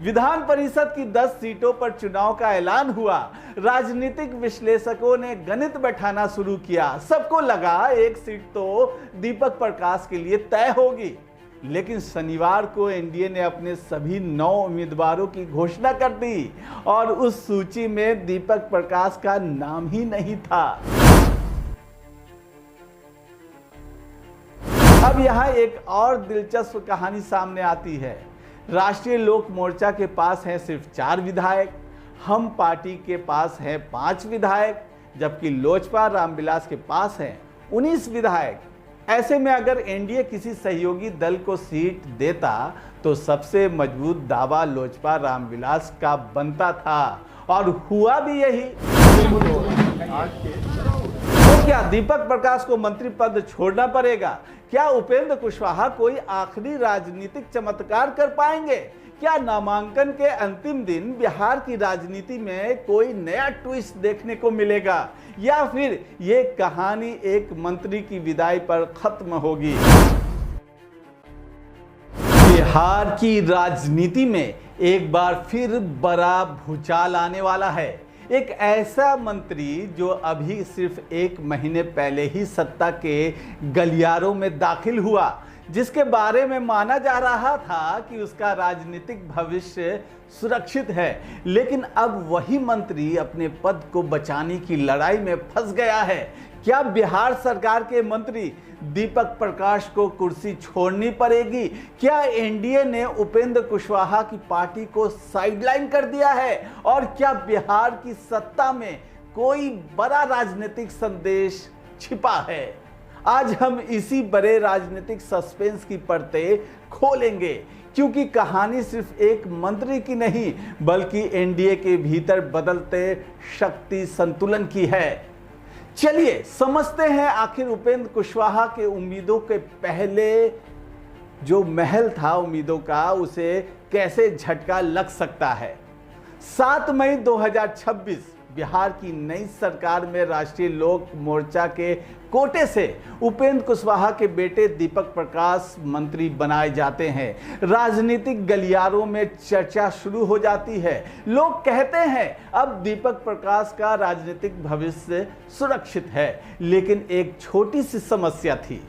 विधान परिषद की 10 सीटों पर चुनाव का ऐलान हुआ। राजनीतिक विश्लेषकों ने गणित बैठाना शुरू किया। सबको लगा एक सीट तो दीपक प्रकाश के लिए तय होगी, लेकिन शनिवार को एनडीए ने अपने सभी 9 उम्मीदवारों की घोषणा कर दी और उस सूची में दीपक प्रकाश का नाम ही नहीं था। अब यहाँ एक और दिलचस्प कहानी सामने आती है। राष्ट्रीय लोक मोर्चा के पास हैं सिर्फ 4 विधायक, हम पार्टी के पास हैं 5 विधायक, जबकि लोजपा रामविलास के पास हैं 19 विधायक। ऐसे में अगर एनडीए किसी सहयोगी दल को सीट देता तो सबसे मजबूत दावा लोजपा रामविलास का बनता था, और हुआ भी यही। तो क्या दीपक प्रकाश को मंत्री पद छोड़ना पड़ेगा? क्या उपेंद्र कुशवाहा कोई आखिरी राजनीतिक चमत्कार कर पाएंगे? क्या नामांकन के अंतिम दिन बिहार की राजनीति में कोई नया ट्विस्ट देखने को मिलेगा, या फिर ये कहानी एक मंत्री की विदाई पर खत्म होगी? बिहार की राजनीति में एक बार फिर बड़ा भूचाल आने वाला है। एक ऐसा मंत्री जो अभी सिर्फ 1 महीने पहले ही सत्ता के गलियारों में दाखिल हुआ, जिसके बारे में माना जा रहा था कि उसका राजनीतिक भविष्य सुरक्षित है, लेकिन अब वही मंत्री अपने पद को बचाने की लड़ाई में फंस गया है। क्या बिहार सरकार के मंत्री दीपक प्रकाश को कुर्सी छोड़नी पड़ेगी? क्या एनडीए ने उपेंद्र कुशवाहा की पार्टी को साइडलाइन कर दिया है? और क्या बिहार की सत्ता में कोई बड़ा राजनीतिक संदेश छिपा है? आज हम इसी बड़े राजनीतिक सस्पेंस की परतें खोलेंगे, क्योंकि कहानी सिर्फ एक मंत्री की नहीं बल्कि एनडीए के भीतर बदलते शक्ति संतुलन की है। चलिए समझते हैं आखिर उपेंद्र कुशवाहा के उम्मीदों के पहले जो महल था उम्मीदों का, उसे कैसे झटका लग सकता है। 7 मई 2026 बिहार की नई सरकार में राष्ट्रीय लोक मोर्चा के कोटे से उपेंद्र कुशवाहा के बेटे दीपक प्रकाश मंत्री बनाए जाते हैं। राजनीतिक गलियारों में चर्चा शुरू हो जाती है। लोग कहते हैं अब दीपक प्रकाश का राजनीतिक भविष्य सुरक्षित है, लेकिन एक छोटी सी समस्या थी।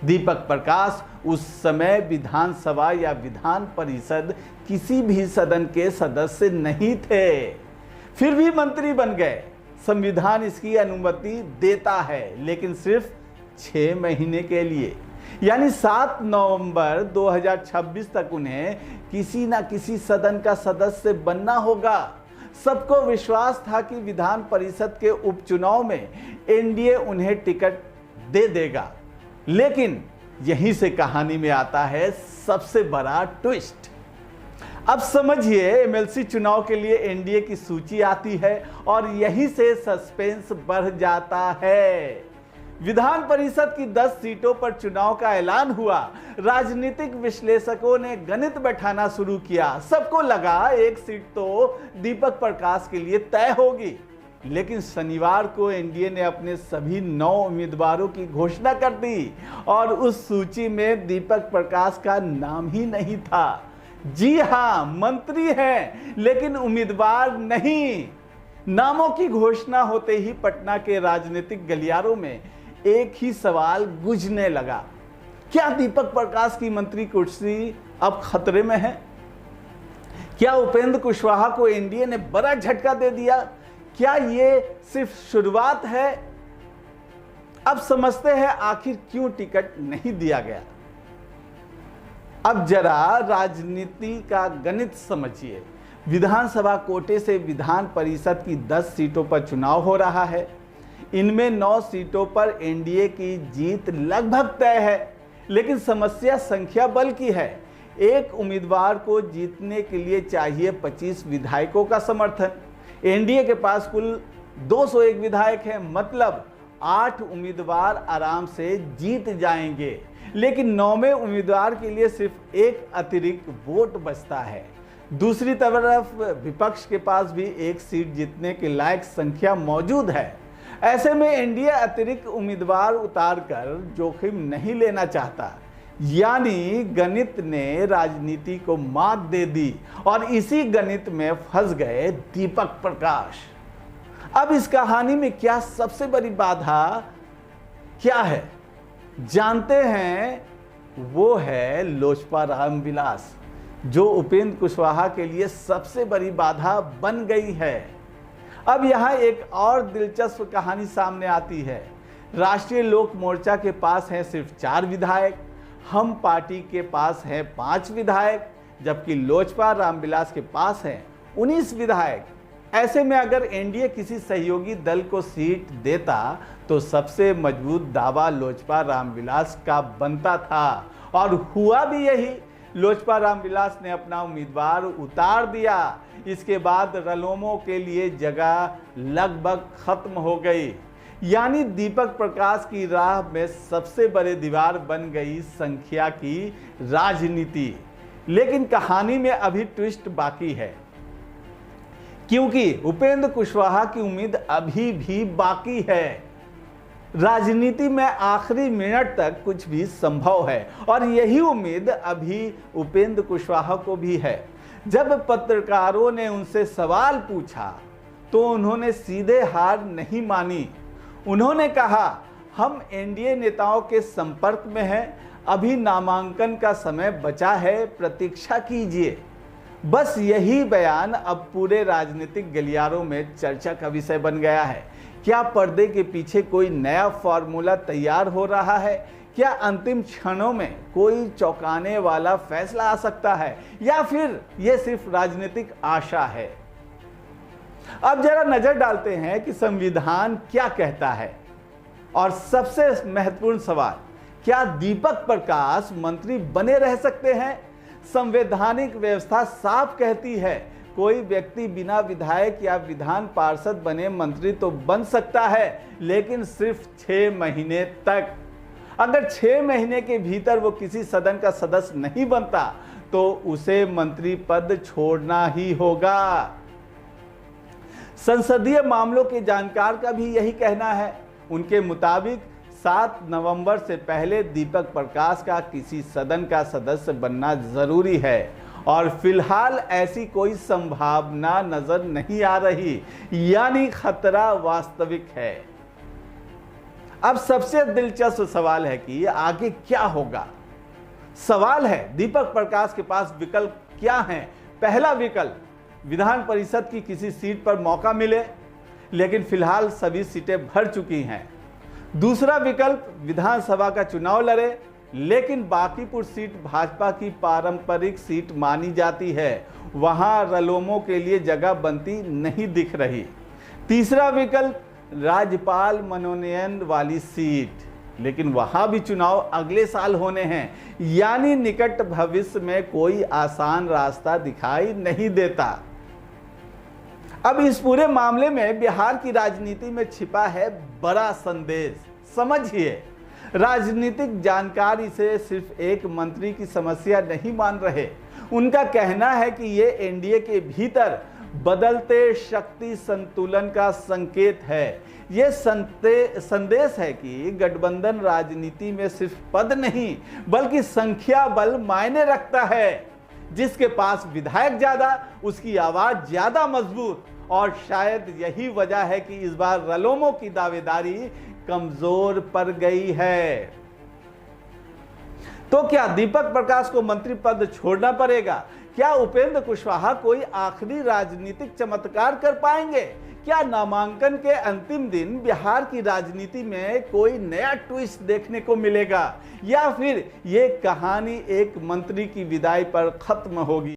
दीपक प्रकाश उस समय विधानसभा या विधान परिषद किसी भी सदन के सदस्य नहीं थे, फिर भी मंत्री बन गए। संविधान इसकी अनुमति देता है, लेकिन सिर्फ 6 महीने के लिए, यानी 7 नवंबर 2026 तक उन्हें किसी न किसी सदन का सदस्य बनना होगा। सबको विश्वास था कि विधान परिषद के उपचुनाव में एनडीए उन्हें टिकट दे देगा, लेकिन यहीं से कहानी में आता है सबसे बड़ा ट्विस्ट। अब समझिए, एमएलसी चुनाव के लिए एनडीए की सूची आती है और यहीं से सस्पेंस बढ़ जाता है। विधान परिषद की 10 सीटों पर चुनाव का ऐलान हुआ। राजनीतिक विश्लेषकों ने गणित बैठाना शुरू किया। सबको लगा एक सीट तो दीपक प्रकाश के लिए तय होगी, लेकिन शनिवार को एनडीए ने अपने सभी 9 उम्मीदवारों की घोषणा कर दी और उस सूची में दीपक प्रकाश का नाम ही नहीं था। जी हां, मंत्री हैं लेकिन उम्मीदवार नहीं। नामों की घोषणा होते ही पटना के राजनीतिक गलियारों में एक ही सवाल गूंजने लगा, क्या दीपक प्रकाश की मंत्री कुर्सी अब खतरे में है? क्या उपेंद्र कुशवाहा को एनडीए ने बड़ा झटका दे दिया? क्या ये सिर्फ शुरुआत है? अब समझते हैं आखिर क्यों टिकट नहीं दिया गया। अब जरा राजनीति का गणित समझिए। विधानसभा कोटे से विधान परिषद की 10 सीटों पर चुनाव हो रहा है। इनमें 9 सीटों पर एनडीए की जीत लगभग तय है, लेकिन समस्या संख्या बल की है। एक उम्मीदवार को जीतने के लिए चाहिए 25 विधायकों का समर्थन। एनडीए के पास कुल 201 विधायक हैं, मतलब 8 उम्मीदवार आराम से जीत जाएंगे, लेकिन 9वें उम्मीदवार के लिए सिर्फ एक अतिरिक्त वोट बचता है। दूसरी तरफ विपक्ष के पास भी एक सीट जीतने के लायक संख्या मौजूद है। ऐसे में एनडीए अतिरिक्त उम्मीदवार उतारकर जोखिम नहीं लेना चाहता। यानी गणित ने राजनीति को मात दे दी और इसी गणित में फंस गए दीपक प्रकाश। अब इस कहानी में क्या सबसे बड़ी बाधा क्या है जानते हैं, वो है लोजपा रामविलास, जो उपेंद्र कुशवाहा के लिए सबसे बड़ी बाधा बन गई है। अब यहाँ एक और दिलचस्प कहानी सामने आती है। राष्ट्रीय लोक मोर्चा के पास हैं सिर्फ 4 विधायक, हम पार्टी के पास हैं 5 विधायक, जबकि लोजपा रामविलास के पास हैं 19 विधायक। ऐसे में अगर एनडीए किसी सहयोगी दल को सीट देता तो सबसे मजबूत दावा लोजपा रामविलास का बनता था, और हुआ भी यही। लोजपा रामविलास ने अपना उम्मीदवार उतार दिया। इसके बाद रलोमों के लिए जगह लगभग खत्म हो गई, यानी दीपक प्रकाश की राह में सबसे बड़े दीवार बन गई संख्या की राजनीति। लेकिन कहानी में अभी ट्विस्ट बाकी है, क्योंकि उपेंद्र कुशवाहा की उम्मीद अभी भी बाकी है। राजनीति में आखिरी मिनट तक कुछ भी संभव है, और यही उम्मीद अभी उपेंद्र कुशवाहा को भी है। जब पत्रकारों ने उनसे सवाल पूछा तो उन्होंने सीधे हार नहीं मानी। उन्होंने कहा, हम एनडीए नेताओं के संपर्क में हैं, अभी नामांकन का समय बचा है, प्रतीक्षा कीजिए। बस यही बयान अब पूरे राजनीतिक गलियारों में चर्चा का विषय बन गया है। क्या पर्दे के पीछे कोई नया फॉर्मूला तैयार हो रहा है? क्या अंतिम क्षणों में कोई चौंकाने वाला फैसला आ सकता है, या फिर यह सिर्फ राजनीतिक आशा है? अब जरा नजर डालते हैं कि संविधान क्या कहता है। और सबसे महत्वपूर्ण सवाल, क्या दीपक प्रकाश मंत्री बने रह सकते हैं? संवैधानिक व्यवस्था साफ कहती है, कोई व्यक्ति बिना विधायक या विधान पार्षद बने मंत्री तो बन सकता है, लेकिन सिर्फ 6 महीने तक। अगर 6 महीने के भीतर वो किसी सदन का सदस्य नहीं बनता तो उसे मंत्री पद छोड़ना ही होगा। संसदीय मामलों के जानकार का भी यही कहना है। उनके मुताबिक 7 नवंबर से पहले दीपक प्रकाश का किसी सदन का सदस्य बनना जरूरी है, और फिलहाल ऐसी कोई संभावना नजर नहीं आ रही, यानी खतरा वास्तविक है। अब सबसे दिलचस्प सवाल है कि आगे क्या होगा। सवाल है, दीपक प्रकाश के पास विकल्प क्या हैं? पहला विकल्प, विधान परिषद की किसी सीट पर मौका मिले, लेकिन फिलहाल सभी सीटें भर चुकी हैं। दूसरा विकल्प, विधानसभा का चुनाव लड़े, लेकिन बांकीपुर सीट भाजपा की पारंपरिक सीट मानी जाती है, वहां रलोमों के लिए जगह बनती नहीं दिख रही। तीसरा विकल्प, राज्यपाल मनोनयन वाली सीट, लेकिन वहां भी चुनाव अगले साल होने हैं, यानी निकट भविष्य में कोई आसान रास्ता दिखाई नहीं देता। अब इस पूरे मामले में बिहार की राजनीति में छिपा है बड़ा संदेश। समझिए, राजनीतिक जानकार इसे सिर्फ एक मंत्री की समस्या नहीं मान रहे। उनका कहना है कि ये एनडीए के भीतर बदलते शक्ति संतुलन का संकेत है। ये संदेश है कि गठबंधन राजनीति में सिर्फ पद नहीं बल्कि संख्या बल मायने रखता है। जिसके पास विधायक ज्यादा, उसकी आवाज ज्यादा मजबूत। और शायद यही वजह है कि इस बार रलोमों की दावेदारी कमजोर पड़ गई है। तो क्या दीपक प्रकाश को मंत्री पद छोड़ना पड़ेगा? क्या उपेंद्र कुशवाहा कोई आखिरी राजनीतिक चमत्कार कर पाएंगे? क्या नामांकन के अंतिम दिन बिहार की राजनीति में कोई नया ट्विस्ट देखने को मिलेगा, या फिर ये कहानी एक मंत्री की विदाई पर खत्म होगी?